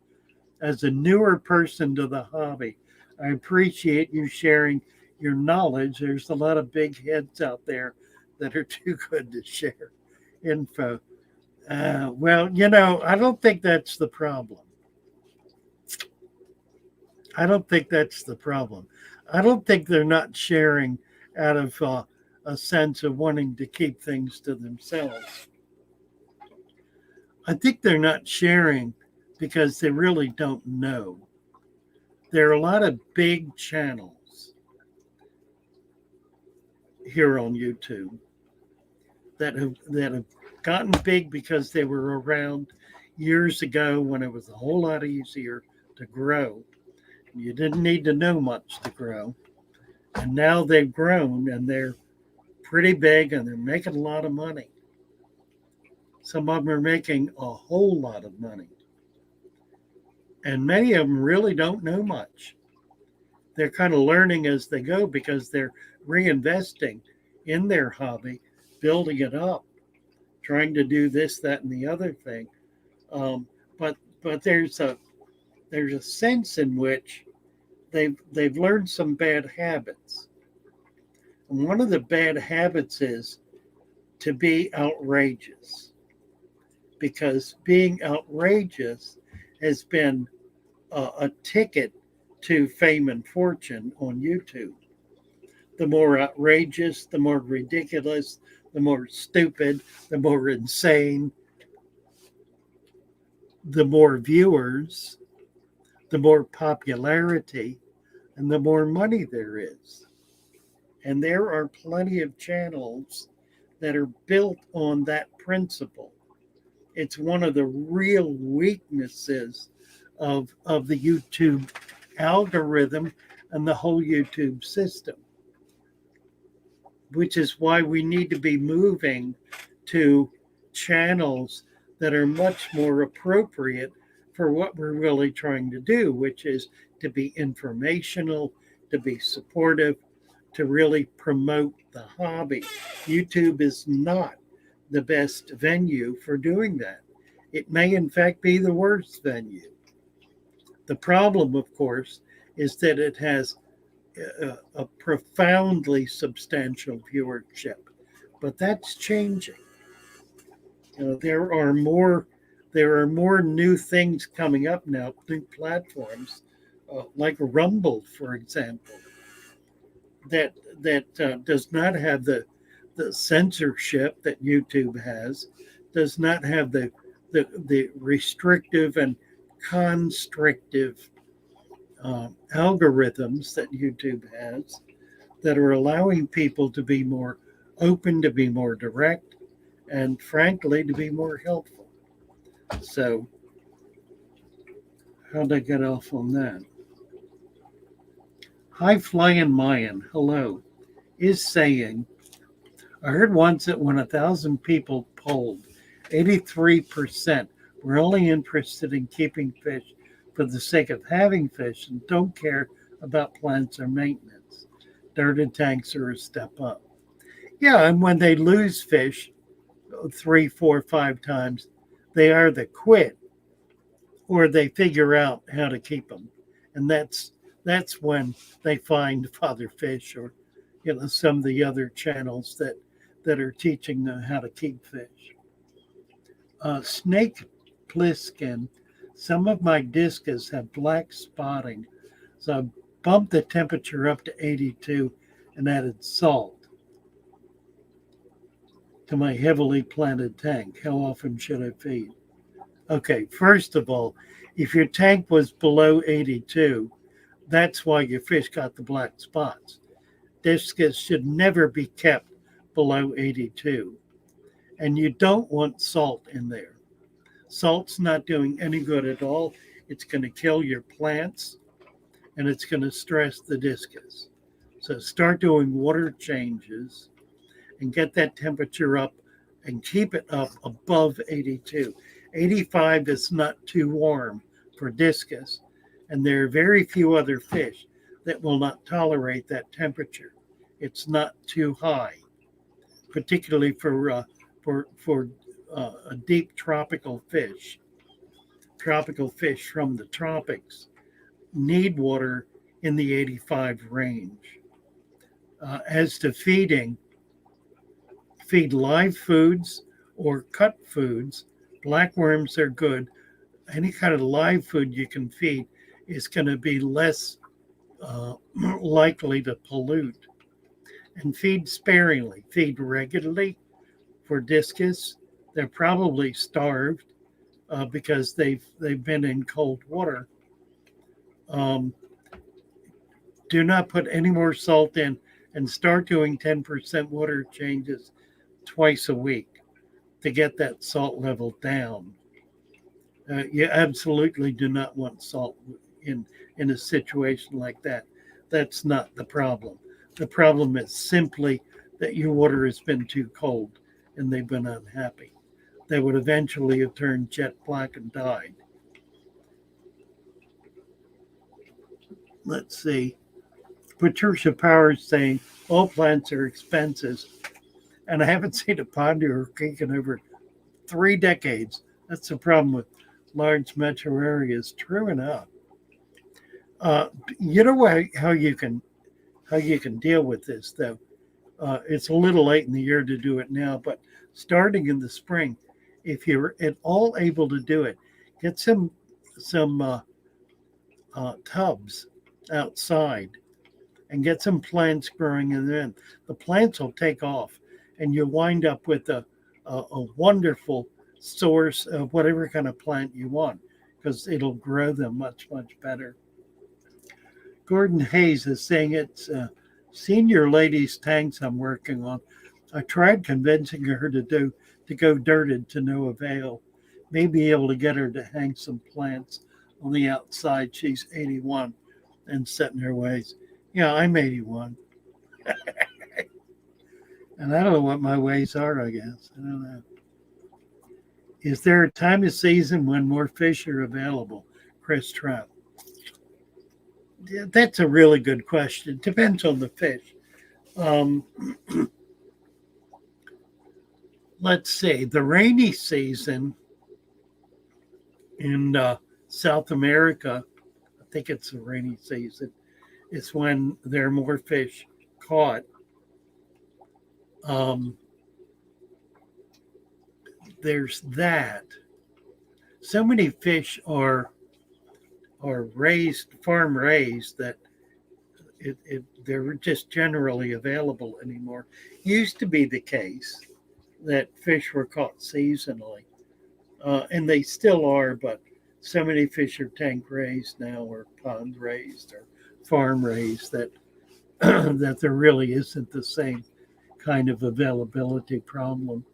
as a newer person to the hobby, I appreciate you sharing your knowledge. There's a lot of big heads out there that are too good to share info. Well, I don't think that's the problem. I don't think that's the problem. I don't think they're not sharing out of a sense of wanting to keep things to themselves. I think they're not sharing because they really don't know. There are a lot of big channels here on YouTube that have gotten big because they were around years ago when it was a whole lot easier to grow. You didn't need to know much to grow. And now they've grown and they're pretty big and they're making a lot of money. Some of them are making a whole lot of money. And many of them really don't know much. They're kind of learning as they go because they're reinvesting in their hobby, building it up, trying to do this, that, and the other thing. But there's a sense in which they've learned some bad habits. And one of the bad habits is to be outrageous, because being outrageous has been a ticket to fame and fortune on YouTube. The more outrageous, the more ridiculous, the more stupid, the more insane, the more viewers, the more popularity, and the more money there is. And there are plenty of channels that are built on that principle. It's one of the real weaknesses of the YouTube algorithm and the whole YouTube system, which is why we need to be moving to channels that are much more appropriate for what we're really trying to do, which is to be informational, to be supportive, to really promote the hobby. YouTube is not the best venue for doing that. It may, in fact, be the worst venue. The problem, of course, is that it has a profoundly substantial viewership, but that's changing. There are more new things coming up now, new platforms like Rumble, for example, that does not have the censorship that YouTube has, does not have the restrictive and constrictive algorithms that YouTube has, that are allowing people to be more open, to be more direct, and frankly, to be more helpful. So, how'd I get off on that? High Flying Mayan, hello, is saying, I heard once that when 1,000 people polled, 83% were only interested in keeping fish for the sake of having fish and don't care about plants or maintenance. Dirted tanks are a step up. Yeah, and when they lose fish 3, 4, 5 times, they either quit or they figure out how to keep them, and that's when they find father fish, or some of the other channels that are teaching them how to keep fish. Snake pliskin. Some of my discus have black spotting, so I bumped the temperature up to 82 and added salt to my heavily planted tank. How often should I feed? Okay, first of all, if your tank was below 82, that's why your fish got the black spots. Discus should never be kept below 82. And you don't want salt in there. Salt's not doing any good at all. It's going to kill your plants and it's going to stress the discus. So start doing water changes and get that temperature up and keep it up above 82. 85 is not too warm for discus, and there are very few other fish that will not tolerate that temperature. It's not too high, particularly for a deep tropical fish. Tropical fish from the tropics need water in the 85 range. As to feeding, feed live foods or cut foods. Black worms are good. Any kind of live food you can feed is going to be less likely to pollute. And feed sparingly. Feed regularly. For discus, they're probably starved because they've been in cold water. Do not put any more salt in, and start doing 10% water changes twice a week to get that salt level down. You absolutely do not want salt in a situation like that. That's not the problem. The problem is simply that your water has been too cold and they've been unhappy. They would eventually have turned jet black and died. Let's see. Patricia Powers saying all plants are expensive, and I haven't seen a pond or creek in over 3 decades. That's the problem with large metro areas. True enough. You know how you can deal with this though. It's a little late in the year to do it now, but starting in the spring, if you're at all able to do it, get some tubs outside and get some plants growing in them. The plants will take off, and you'll wind up with a wonderful source of whatever kind of plant you want, because it'll grow them much, much better. Gordon Hayes is saying it's senior ladies tanks I'm working on. I tried convincing her to go dirted to no avail. May be able to get her to hang some plants on the outside. She's 81 and set in her ways. Yeah, I'm 81. And I don't know what my ways are, I guess. I don't know. Is there a time of season when more fish are available? Chris Trout. Yeah, that's a really good question. Depends on the fish. Let's see. The rainy season in South America, I think it's the rainy season, is when there are more fish caught. There's that. So many fish are raised, farm raised, that they're just generally available anymore. Used to be the case that fish were caught seasonally, and they still are, but so many fish are tank raised now, or pond raised, or farm raised, that that there really isn't the same kind of availability problem.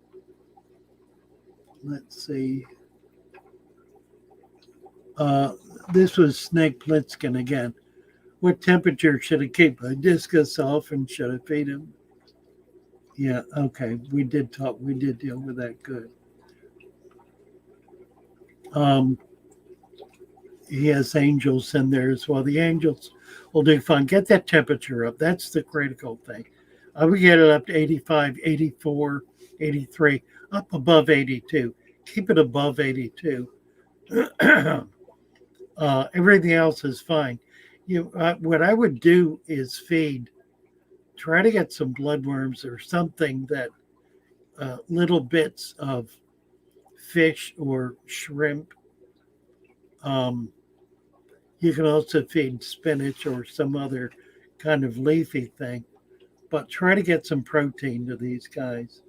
Let's see. This was Snake Plitskin again. What temperature should I keep my discus off, and should I feed him? Yeah, okay. We did deal with that. Good. He has angels in there as well. The angels will do fine. Get that temperature up. That's the critical thing. I would get it up to 85, 84, 83, up above 82. Keep it above 82. Everything else is fine. What I would do is try to get some bloodworms or something that little bits of fish or shrimp. Um, you can also feed spinach or some other kind of leafy thing, but try to get some protein to these guys.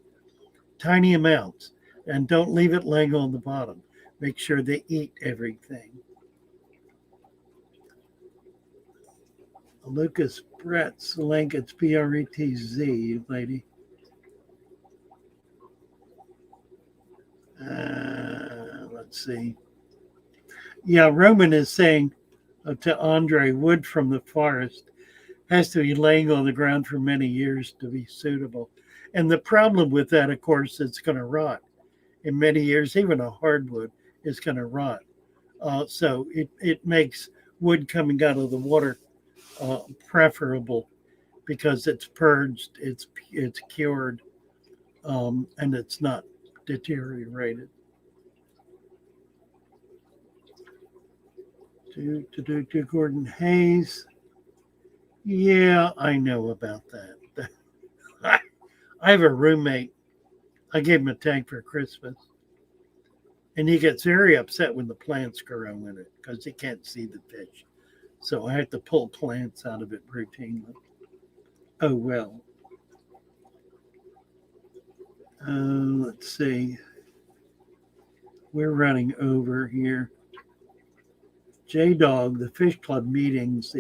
Tiny amounts, and don't leave it laying on the bottom. Make sure they eat everything. Lucas Brett's link, it's BRETZ, lady. Let's see. Yeah, Roman is saying to Andre, wood from the forest has to be laying on the ground for many years to be suitable. And the problem with that, of course, it's going to rot. In many years, even a hardwood is going to rot. So it makes wood coming out of the water preferable because it's purged, it's cured, and it's not deteriorated. To Gordon Hayes. Yeah, I know about that. I have a roommate. I gave him a tank for Christmas. And he gets very upset when the plants grow in it because he can't see the fish. So I have to pull plants out of it routinely. Oh, well. Let's see. We're running over here. J Dog, the Fish Club meetings,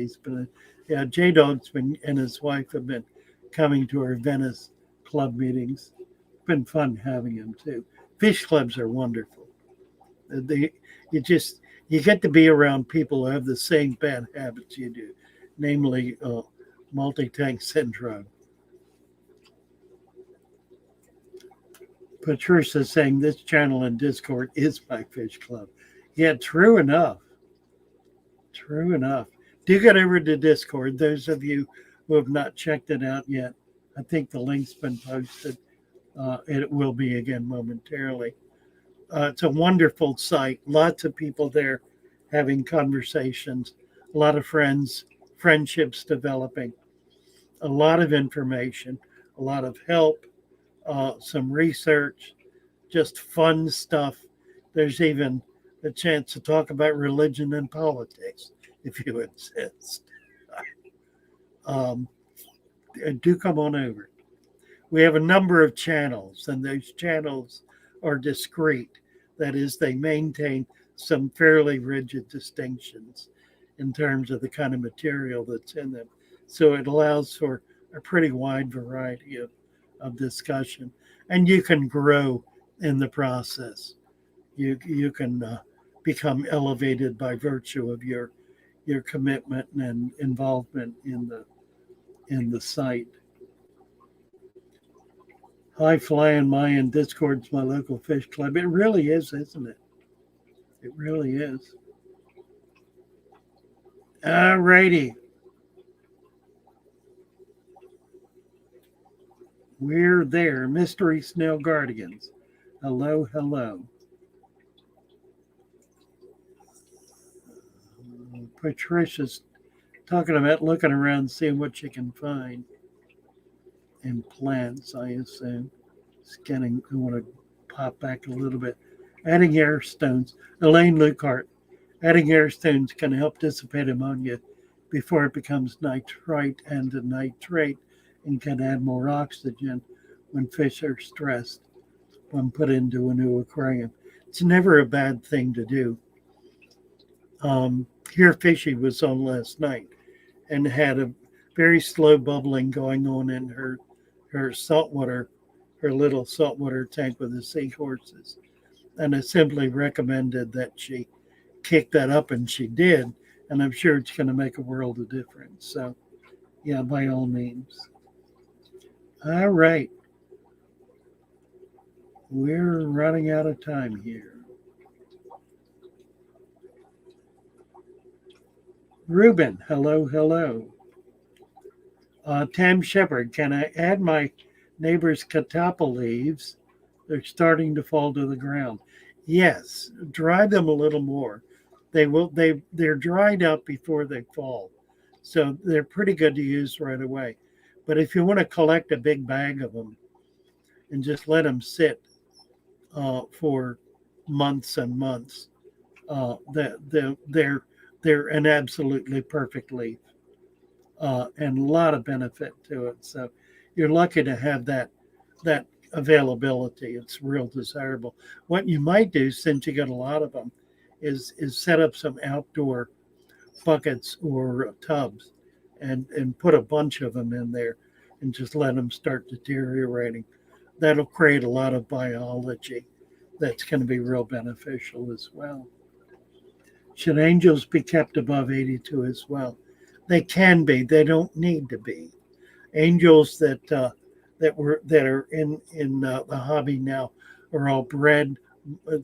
J Dog's been and his wife have been coming to our Venice club meetings. Been fun having him too. Fish clubs are wonderful. You get to be around people who have the same bad habits you do, namely multi-tank syndrome. Patricia saying this channel in Discord is my fish club. Yeah, true enough. True enough. Do get over to Discord. Those of you who have not checked it out yet, I think the link's been posted. It will be again momentarily. It's a wonderful site. Lots of people there having conversations. A lot of friendships developing. A lot of information. A lot of help. Some research. Just fun stuff. There's even a chance to talk about religion and politics, if you insist. Do come on over. We have a number of channels, and those channels are discrete. That is, they maintain some fairly rigid distinctions in terms of the kind of material that's in them. So it allows for a pretty wide variety of discussion. And you can grow in the process. You can become elevated by virtue of your commitment and involvement in the site. Hi, Fly and Mayan Discord's my local fish club. It really is, isn't it? It really is. All righty. We're there. Mystery Snail Guardians. Hello, hello. Patricia's talking about looking around, seeing what she can find in plants, I assume. Scanning, I want to pop back a little bit. Adding air stones. Elaine Lucart. Adding air stones can help dissipate ammonia before it becomes nitrite and nitrate and can add more oxygen when fish are stressed when put into a new aquarium. It's never a bad thing to do. Here Fishy was on last night and had a very slow bubbling going on in her saltwater, her little saltwater tank with the seahorses. And I simply recommended that she kick that up, and she did. And I'm sure it's going to make a world of difference. So, yeah, by all means. All right. We're running out of time here. Ruben, hello, hello. Tam Shepard, can I add my neighbor's catappa leaves? They're starting to fall to the ground. Yes, dry them a little more. they're dried up before they fall. So they're pretty good to use right away. But if you want to collect a big bag of them and just let them sit for months and months, they're an absolutely perfect leaf, and a lot of benefit to it. So you're lucky to have that availability. It's real desirable. What you might do, since you got a lot of them, is set up some outdoor buckets or tubs, and put a bunch of them in there, and just let them start deteriorating. That'll create a lot of biology that's going to be real beneficial as well. Should angels be kept above 82 as well? They can be. They don't need to be. Angels that are in the hobby now are all bred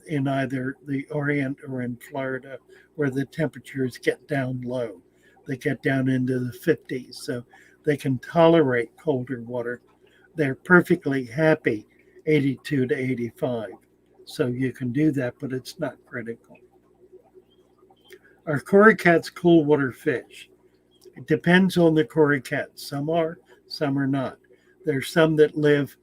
in either the Orient or in Florida, where the temperatures get down low. They get down into the 50s, so they can tolerate colder water. They're perfectly happy 82 to 85. So you can do that, but it's not critical. Are cory cats cool water fish? It depends on the cory cat. Some are, some are not. There's some that live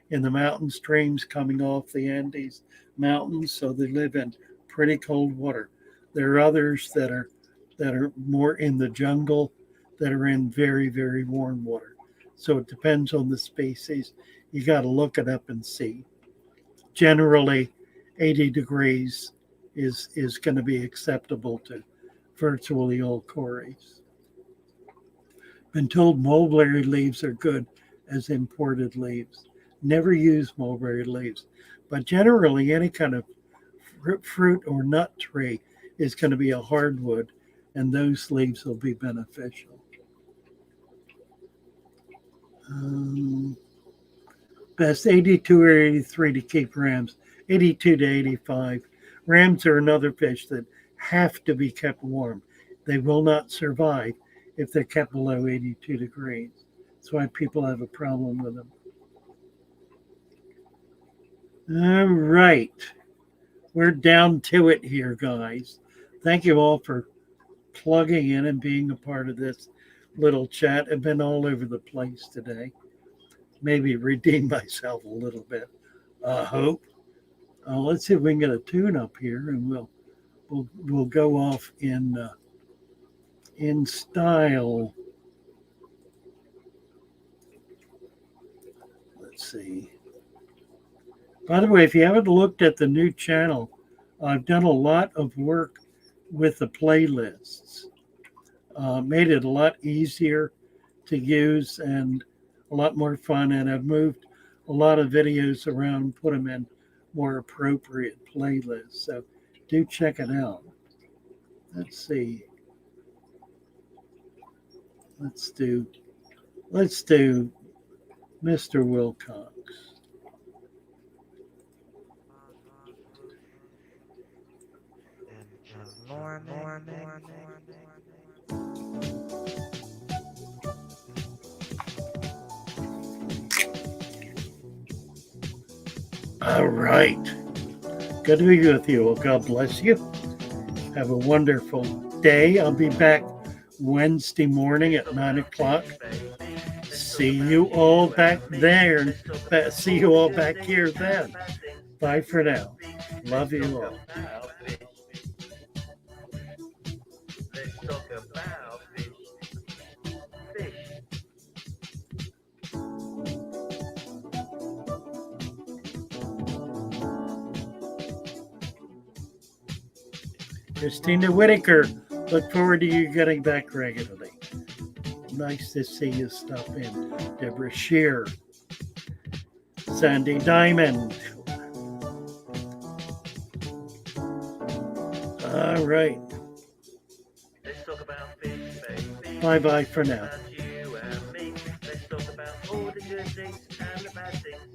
in the mountain streams coming off the Andes mountains, so they live in pretty cold water. There are others that are more in the jungle, that are in very, very warm water. So it depends on the species. You got to look it up and see. Generally, 80 degrees is going to be acceptable to virtually all cories. Been told mulberry leaves are good as imported leaves. Never use mulberry leaves, but generally any kind of fruit or nut tree is going to be a hardwood, and those leaves will be beneficial. Best 82 or 83 to keep rams. 82 to 85. Rams are another fish that have to be kept warm. They will not survive if they're kept below 82 degrees. That's why people have a problem with them. All right. We're down to it here, guys. Thank you all for plugging in and being a part of this little chat. I've been all over the place today. Maybe redeem myself a little bit. Hope. Let's see if we can get a tune up here, and we'll go off in style. Let's see. By the way, if you haven't looked at the new channel, I've done a lot of work with the playlists. Made it a lot easier to use and a lot more fun, and I've moved a lot of videos around, put them in more appropriate playlists. So do check it out. Let's see. Let's do Mr. Wilcox. All right. Good to be with you. Well, God bless you. Have a wonderful day. I'll be back Wednesday morning at 9 o'clock. See you all back there. See you all back here then. Bye for now. Love you all. Let's talk about fish. Christina Whitaker, look forward to you getting back regularly. Nice to see you stop in. Deborah Shear, Sandy Diamond. All right. Let's talk about fish, baby. Bye-bye for now. You and me. Let's talk about all the good things and the bad things.